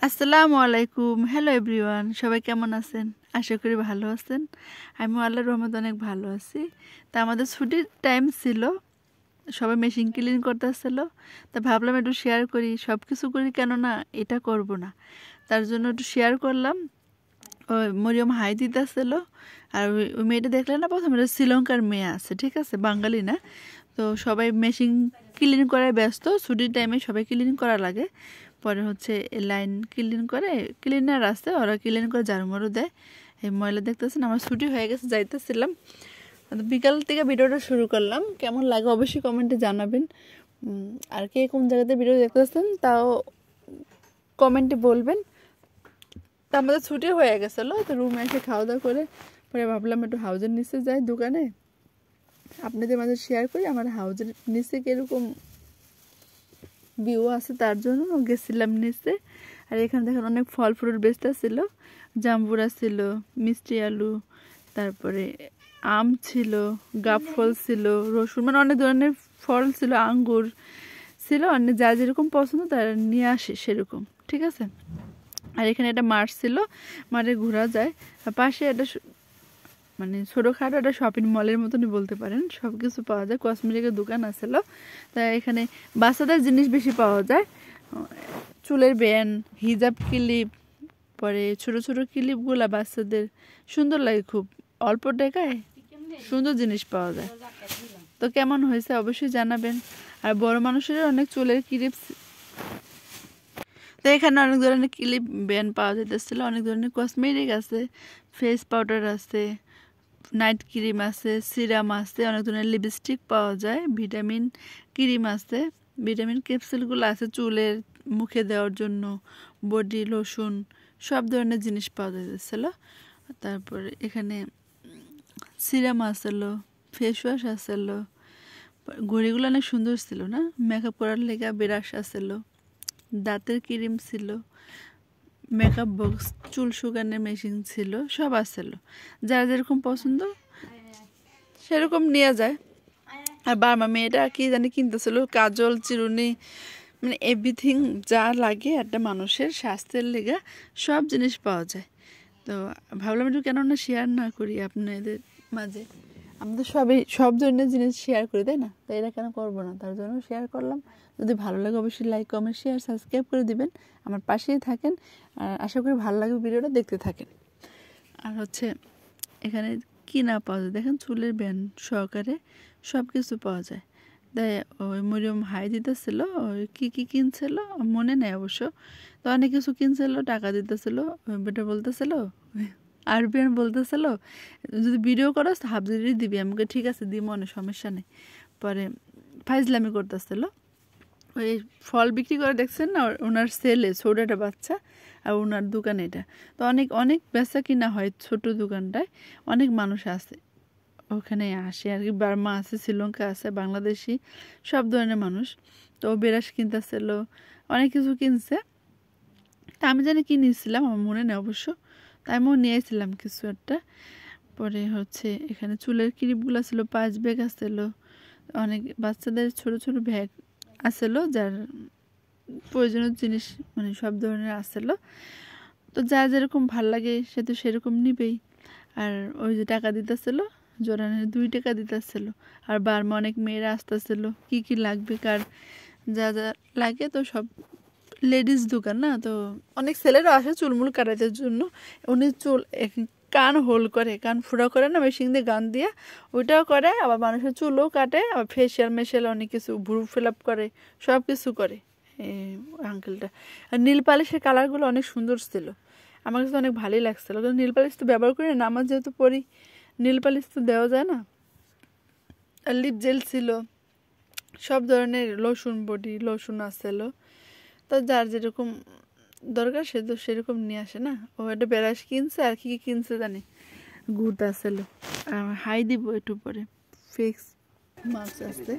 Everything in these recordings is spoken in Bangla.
আসসালামু আলাইকুম। হ্যালো এভরিওয়ান, সবাই কেমন আছেন? আশা করি ভালো আছেন। আমি আল্লাহর রহমতে অনেক ভালো আছি। তা আমাদের ছুটির টাইম ছিল, সবাই মেশিন ক্লিন করতে আসছিল। তা ভাবলাম একটু শেয়ার করি, সব কিছু করি কেন না এটা করব না, তার জন্য একটু শেয়ার করলাম। ওই মরিয়ম হাই দিতে আসছিল, আর ওই মেয়েটা দেখলে না, প্রথমে শ্রীলঙ্কার মেয়ে আছে, ঠিক আছে, বাঙালি না। তো সবাই মেশিন ক্লিন করায় ব্যস্ত, ছুটির টাইমে সবাই ক্লিন করা লাগে। পরে হচ্ছে লাইন ক্লিন করে, ক্লিনার আসতে ওরা ক্লিন করে ঝাড়ুমারু দেয়। এই ময়লা দেখতেছেন, আমার ছুটি হয়ে গেছে, যাইতেছিলাম। বিকাল থেকে ভিডিওটা শুরু করলাম। কেমন লাগে অবশ্যই কমেন্টে জানাবেন। আর কে কোন জায়গাতে ভিডিও দেখতেছেন তাও কমেন্টে বলবেন। তা আমাদের ছুটি হয়ে গেছিলো, তো রুমে এসে খাওয়া দাওয়া করে পরে ভাবলাম একটু হাউজের নিচে যাই দোকানে, আপনাদের মাঝে শেয়ার করি আমার হাউজের নিচে কীরকম ভিউ আছে, তার জন্য গেছিলাম নিচে। আর এখানে দেখেন অনেক ফল ফ্রুট বেচতে ছিল, জাম্বুরা ছিল, মিষ্টি আলু, তারপরে আম ছিল, গাব ফল ছিল, রসুন, মানে অনেক ধরনের ফল ছিল, আঙ্গুর ছিল, অনেক যা যেরকম পছন্দ তারা নিয়ে আসে সেরকম, ঠিক আছে। আর এখানে একটা মাঠ ছিল, মাঠে ঘোরা যায়। আর পাশে একটা মানে ছোটোখাটো একটা শপিং মলের মতনই বলতে পারেন, সব কিছু পাওয়া যায়, কসমেটিকের দোকান আসলো। তাই এখানে বাচ্চাদের জিনিস বেশি পাওয়া যায়, চুলের ব্যান্ড, হিজাব ক্লিপ, পরে ছোট ছোট ক্লিপগুলা বাচ্চাদের সুন্দর লাগে, খুব অল্প টাকায় সুন্দর জিনিস পাওয়া যায়। তো কেমন হয়েছে অবশ্যই জানাবেন। আর বড় মানুষের অনেক চুলের ক্লিপ, তো এখানে অনেক ধরনের ক্লিপ ব্যান্ড পাওয়া যেতেছিল, অনেক ধরনের কসমেটিক আছে, ফেস পাউডার আছে, নাইট ক্রিম আছে, সিরাম আছে, অনেক ধরনের লিপস্টিক পাওয়া যায়, ভিটামিন ক্রিম আছে, ভিটামিন ক্যাপসুলগুলো আছে চুলের মুখে দেওয়ার জন্য, বডি লোশন, সব ধরনের জিনিস পাওয়া যাচ্ছিলো। তারপরে এখানে সিরাম আসলো, ফেস ওয়াশ আসলো, ঘড়িগুলো অনেক সুন্দর ছিল না, মেকআপ করার লেগা ব্রাশ আসলো, দাঁতের ক্রিম ছিল, মেকআপ বক্স, চুল শুকানোর মেশিন ছিল, সব আসছিল, যার যেরকম পছন্দ সেরকম নেওয়া যায়। আর বার্মা মেয়েটা কি জানি কিনতেছিল, কাজল, চিরুনি, মানে এভরিথিং যা লাগে একটা মানুষের স্বাস্থ্যের লেগা সব জিনিস পাওয়া যায়। তো ভাবলাম একটু কেন না শেয়ার না করি আপনাদের মাঝে, আমি তো সব ধরনের জিনিস শেয়ার করি, তাই না? তো এটা কেন করবো না, তার জন্য শেয়ার করলাম। যদি ভালো লাগে অবশ্যই লাইক, কমেন্ট, শেয়ার, সাবস্ক্রাইব করে দিবেন, আমার পাশেই থাকেন। আর আশা করি ভালো লাগবে, ভিডিওটা দেখতে থাকেন। আর হচ্ছে এখানে কি না পাওয়া যায় দেখেন, চুলের ব্যান্ড সহকারে সব কিছু পাওয়া যায়। তাই ওই মরিয়ম হাই দিতেছিল, ওই কী কী কিনছিল মনে নেই অবশ্য, তো অনেক কিছু কিনছিল, টাকা দিতেছিল। বেটা বলতেছিল, আরবিয়ান বলতেছিল, যদি ভিডিও করো হাফজিরি দিবি, আমাকে ঠিক আছে দিই, মনে সমস্যা নেই। পরে ফাইজলামি করতেছিল, ওই ফল বিক্রি করে দেখছেন না, ওনার ছেলে ছোট একটা বাচ্চা, আর ওনার দোকান এটা। তো অনেক অনেক বেচা কিনা হয় ছোট দোকানটায়, অনেক মানুষ আছে ওখানে আসে আর কি, বার্মা আছে, শ্রীলঙ্কা আছে, বাংলাদেশি, সব ধরনের মানুষ। তো ও বেরাস কিনতেছিল, অনেক কিছু কিনছে। তা আমি জানি কি নিয়েছিলাম আমার মনে নেই অবশ্য, তাই আমিও নিয়েছিলাম কিছু একটা। পরে হচ্ছে এখানে চুলের ক্লিপগুলো ছিল, 5 ব্যাগ আসছিলো, অনেক বাচ্চাদের ছোট ছোট ব্যাগ আসছিলো, যার প্রয়োজনীয় জিনিস মানে সব ধরনের আসছিলো। তো যা যেরকম ভাল লাগে সে তো সেরকম নিবেই। আর ওই যে টাকা দিতেছিলো, জোরানের 2 টাকা দিতেছিল। আর বার্মা অনেক মেয়েরা আসতেছিল, কি কি লাগবে কার যা যা লাগে, তো সব লেডিস দোকান না, তো অনেক ছেলেরা আসে চুলমুল কাটাতে জন্য। উনি চুল কান হোল করে, কান ফুড়া করে না মেশিন দিয়ে, গান দিয়ে ওইটাও করে, আবার মানুষের চুলও কাটে, আবার ফেসিয়াল মেশিয়াল অনেক কিছু, ভ্রু ফিল আপ করে, সব কিছু করে আঙ্কেলটা। আর নীল পালিশের কালারগুলো অনেক সুন্দর ছিল, আমার কাছে অনেক ভালোই লাগছিলো। কারণ নীল পালিশ তো ব্যবহার করি না, আমার যেহেতু পরি নীল পালিশ তো দেওয়া যায় না। আর লিপ জেল ছিল, সব ধরনের লোশন, বডি লোশন আসছিলো। তো যার যেরকম দরকার সে তো সেরকম নিয়ে আসে না। ও একটা ব্রাশ কিনছে, আর কি কি কিনছে জানি, ঘুরতে আসছিলো। হাই দিব একটু পরে, ফেক্স মাস্ক আসছে,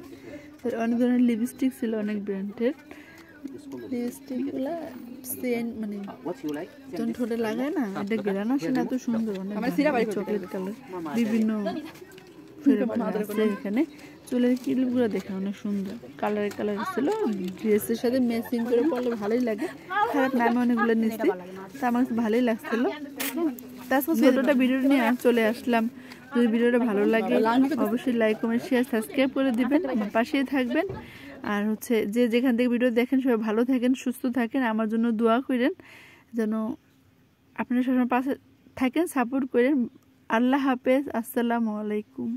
অনেক ধরনের লিপস্টিক ছিল, অনেক ব্র্যান্ডের লিপস্টিকগুলা সেন্ট, মানে যখন ঠোঁটে লাগায় না, এটা গ্রান আসে না, এত সুন্দর, অনেক চকলেট কালার, বিভিন্ন আছে এখানে। চুলের ক্লিপগুলো দেখে অনেক সুন্দর, কালার ছিল, ড্রেসের সাথে ম্যাচিং করে পরলে ভালোই লাগে। খারাপ না, আমি অনেকগুলো নিচ্ছি, তা আমার কাছে ভালোই লাগছিল। তাছাড়া ছোটোটা ভিডিও নিয়ে চলে আসলাম। যদি ভিডিওটা ভালো লাগে অবশ্যই লাইক কমেন্ট শেয়ার সাবস্ক্রাইব করে দিবেন, আমার পাশেই থাকবেন। আর হচ্ছে যে যেখান থেকে ভিডিও দেখেন সবাই ভালো থাকেন, সুস্থ থাকেন, আমার জন্য দোয়া করেন যেন আপনারা সবসময় পাশে থাকেন, সাপোর্ট করেন। আল্লাহ হাফেজ, আসসালামু আলাইকুম।